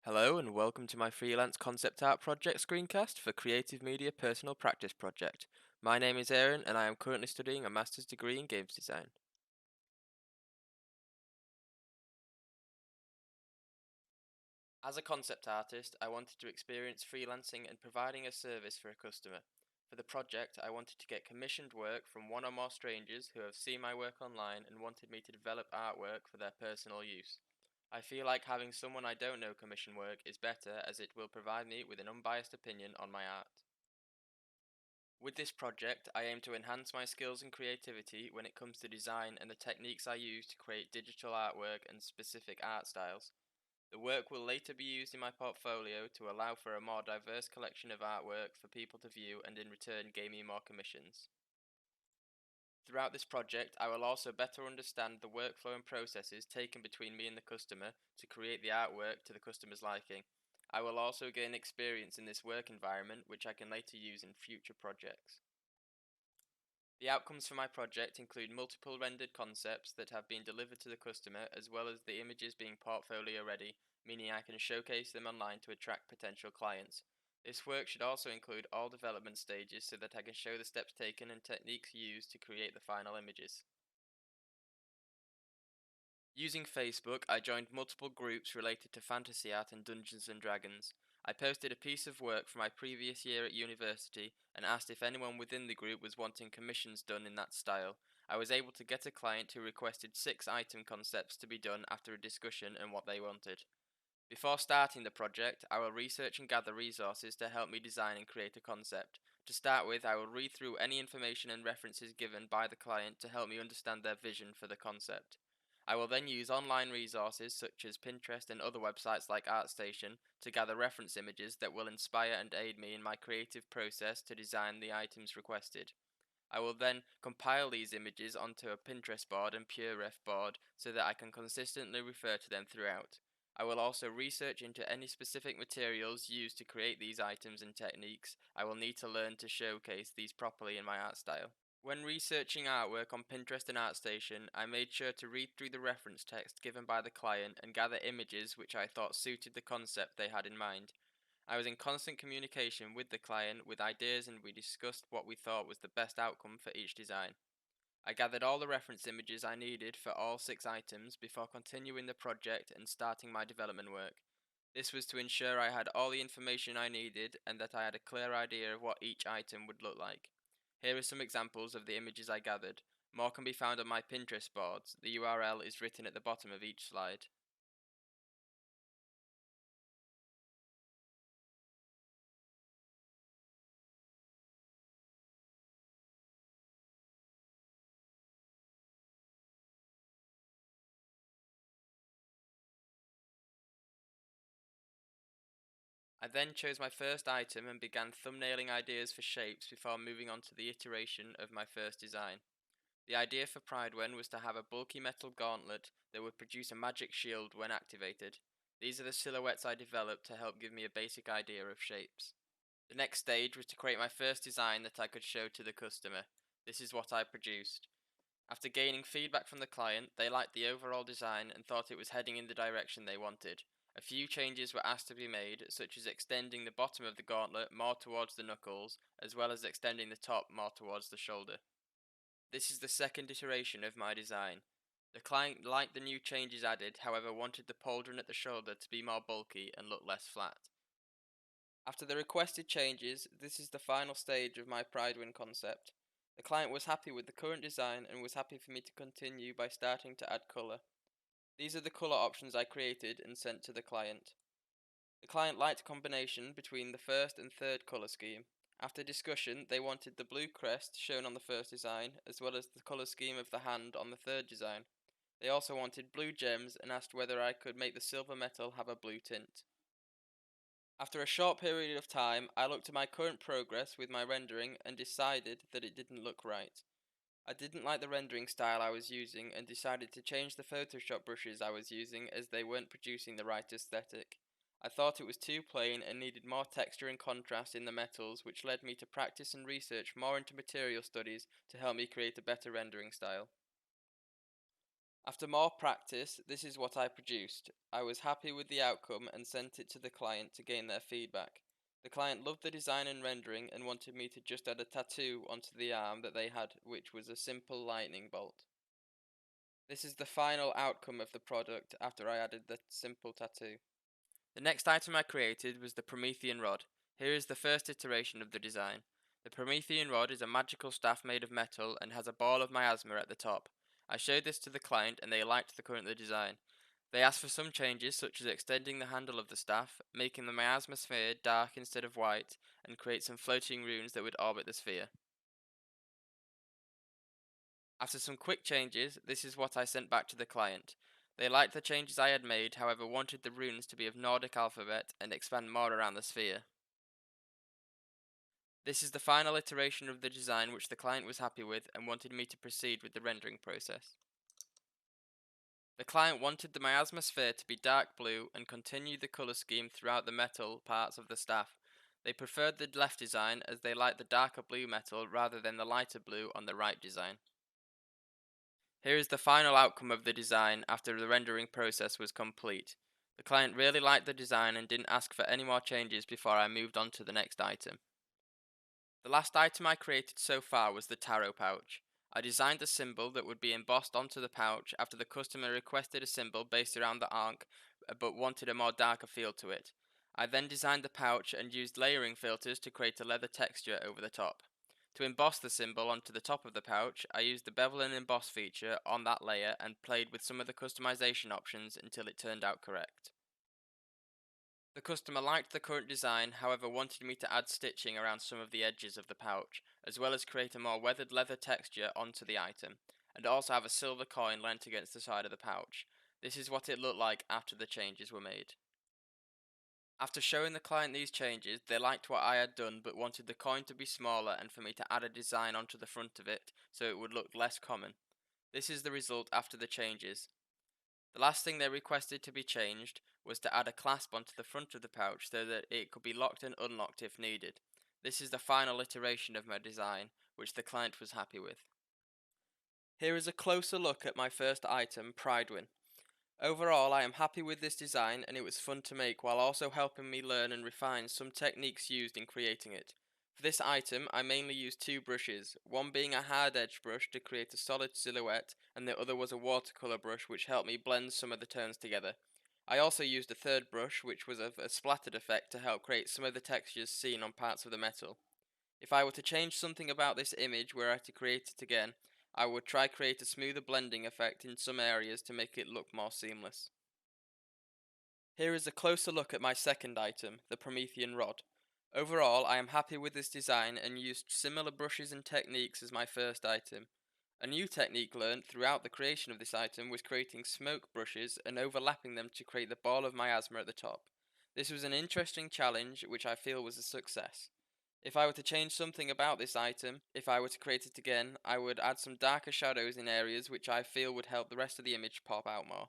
Hello and welcome to my freelance concept art project Screencast for Creative Media Personal Practice Project. My name is Aaron and I am currently studying a master's degree in games design. As a concept artist, I wanted to experience freelancing and providing a service for a customer. For the project, I wanted to get commissioned work from one or more strangers who have seen my work online and wanted me to develop artwork for their personal use. I feel like having someone I don't know commission work is better as it will provide me with an unbiased opinion on my art. With this project, I aim to enhance my skills and creativity when it comes to design and the techniques I use to create digital artwork and specific art styles. The work will later be used in my portfolio to allow for a more diverse collection of artwork for people to view and in return gain me more commissions. Throughout this project, I will also better understand the workflow and processes taken between me and the customer to create the artwork to the customer's liking. I will also gain experience in this work environment which I can later use in future projects. The outcomes for my project include multiple rendered concepts that have been delivered to the customer as well as the images being portfolio ready, meaning I can showcase them online to attract potential clients. This work should also include all development stages so that I can show the steps taken and techniques used to create the final images. Using Facebook, I joined multiple groups related to fantasy art and Dungeons and Dragons. I posted a piece of work from my previous year at university and asked if anyone within the group was wanting commissions done in that style. I was able to get a client who requested 6 item concepts to be done after a discussion and what they wanted. Before starting the project, I will research and gather resources to help me design and create a concept. To start with, I will read through any information and references given by the client to help me understand their vision for the concept. I will then use online resources such as Pinterest and other websites like ArtStation to gather reference images that will inspire and aid me in my creative process to design the items requested. I will then compile these images onto a Pinterest board and PureRef board so that I can consistently refer to them throughout. I will also research into any specific materials used to create these items and techniques I will need to learn to showcase these properly in my art style. When researching artwork on Pinterest and ArtStation, I made sure to read through the reference text given by the client and gather images which I thought suited the concept they had in mind. I was in constant communication with the client with ideas and we discussed what we thought was the best outcome for each design. I gathered all the reference images I needed for all 6 items before continuing the project and starting my development work. This was to ensure I had all the information I needed and that I had a clear idea of what each item would look like. Here are some examples of the images I gathered. More can be found on my Pinterest boards. The URL is written at the bottom of each slide. I then chose my first item and began thumbnailing ideas for shapes before moving on to the iteration of my first design. The idea for Pridewen was to have a bulky metal gauntlet that would produce a magic shield when activated. These are the silhouettes I developed to help give me a basic idea of shapes. The next stage was to create my first design that I could show to the customer. This is what I produced. After gaining feedback from the client, they liked the overall design and thought it was heading in the direction they wanted. A few changes were asked to be made, such as extending the bottom of the gauntlet more towards the knuckles, as well as extending the top more towards the shoulder. This is the second iteration of my design. The client liked the new changes added, however wanted the pauldron at the shoulder to be more bulky and look less flat. After the requested changes, this is the final stage of my Pridewin concept. The client was happy with the current design and was happy for me to continue by starting to add colour. These are the colour options I created and sent to the client. The client liked a combination between the first and third colour scheme. After discussion, they wanted the blue crest shown on the first design, as well as the colour scheme of the hand on the third design. They also wanted blue gems and asked whether I could make the silver metal have a blue tint. After a short period of time, I looked at my current progress with my rendering and decided that it didn't look right. I didn't like the rendering style I was using and decided to change the Photoshop brushes I was using as they weren't producing the right aesthetic. I thought it was too plain and needed more texture and contrast in the metals, which led me to practice and research more into material studies to help me create a better rendering style. After more practice, this is what I produced. I was happy with the outcome and sent it to the client to gain their feedback. The client loved the design and rendering and wanted me to just add a tattoo onto the arm that they had, which was a simple lightning bolt. This is the final outcome of the product after I added the simple tattoo. The next item I created was the Promethean rod. Here is the first iteration of the design. The Promethean rod is a magical staff made of metal and has a ball of miasma at the top. I showed this to the client and they liked the current design. They asked for some changes such as extending the handle of the staff, making the miasma sphere dark instead of white, and create some floating runes that would orbit the sphere. After some quick changes, this is what I sent back to the client. They liked the changes I had made, however wanted the runes to be of Nordic alphabet and expand more around the sphere. This is the final iteration of the design which the client was happy with and wanted me to proceed with the rendering process. The client wanted the miasma sphere to be dark blue and continue the colour scheme throughout the metal parts of the staff. They preferred the left design as they liked the darker blue metal rather than the lighter blue on the right design. Here is the final outcome of the design after the rendering process was complete. The client really liked the design and didn't ask for any more changes before I moved on to the next item. The last item I created so far was the tarot pouch. I designed a symbol that would be embossed onto the pouch after the customer requested a symbol based around the ankh but wanted a more darker feel to it. I then designed the pouch and used layering filters to create a leather texture over the top. To emboss the symbol onto the top of the pouch, I used the bevel and emboss feature on that layer and played with some of the customization options until it turned out correct. The customer liked the current design, however wanted me to add stitching around some of the edges of the pouch, as well as create a more weathered leather texture onto the item, and also have a silver coin lent against the side of the pouch. This is what it looked like after the changes were made. After showing the client these changes, they liked what I had done but wanted the coin to be smaller and for me to add a design onto the front of it so it would look less common. This is the result after the changes. The last thing they requested to be changed was to add a clasp onto the front of the pouch so that it could be locked and unlocked if needed. This is the final iteration of my design, which the client was happy with. Here is a closer look at my first item, Pridewin. Overall, I am happy with this design and it was fun to make while also helping me learn and refine some techniques used in creating it. For this item, I mainly used two brushes, one being a hard edge brush to create a solid silhouette and the other was a watercolour brush which helped me blend some of the tones together. I also used a third brush which was of a splattered effect to help create some of the textures seen on parts of the metal. If I were to change something about this image were I to create it again, I would try create a smoother blending effect in some areas to make it look more seamless. Here is a closer look at my second item, the Promethean rod. Overall, I am happy with this design and used similar brushes and techniques as my first item. A new technique learned throughout the creation of this item was creating smoke brushes and overlapping them to create the ball of miasma at the top. This was an interesting challenge which I feel was a success. If I were to change something about this item, if I were to create it again, I would add some darker shadows in areas which I feel would help the rest of the image pop out more.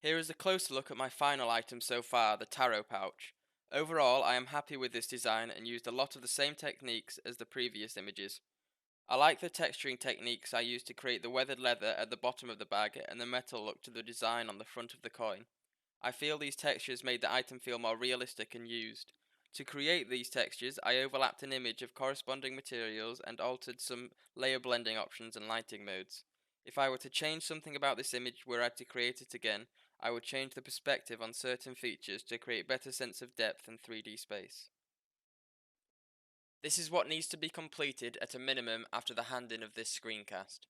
Here is a closer look at my final item so far, the tarot pouch. Overall, I am happy with this design and used a lot of the same techniques as the previous images. I like the texturing techniques I used to create the weathered leather at the bottom of the bag and the metal look to the design on the front of the coin. I feel these textures made the item feel more realistic and used. To create these textures, I overlapped an image of corresponding materials and altered some layer blending options and lighting modes. If I were to change something about this image were I to create it again, I would change the perspective on certain features to create better sense of depth and 3D space. This is what needs to be completed at a minimum after the hand-in of this screencast.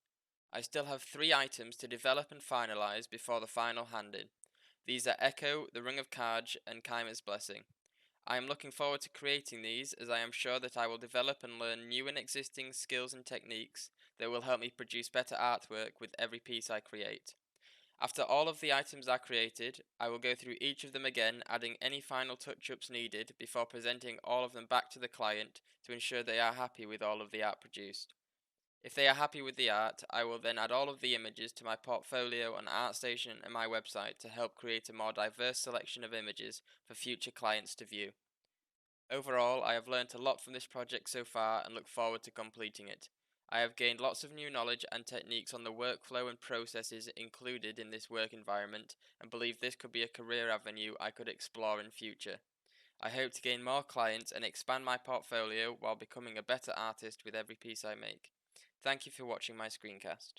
I still have 3 items to develop and finalise before the final hand-in. These are Echo, the Ring of Kaj, and Kaima's Blessing. I am looking forward to creating these as I am sure that I will develop and learn new and existing skills and techniques that will help me produce better artwork with every piece I create. After all of the items are created, I will go through each of them again, adding any final touch-ups needed before presenting all of them back to the client to ensure they are happy with all of the art produced. If they are happy with the art, I will then add all of the images to my portfolio on ArtStation and my website to help create a more diverse selection of images for future clients to view. Overall, I have learnt a lot from this project so far and look forward to completing it. I have gained lots of new knowledge and techniques on the workflow and processes included in this work environment and believe this could be a career avenue I could explore in future. I hope to gain more clients and expand my portfolio while becoming a better artist with every piece I make. Thank you for watching my screencast.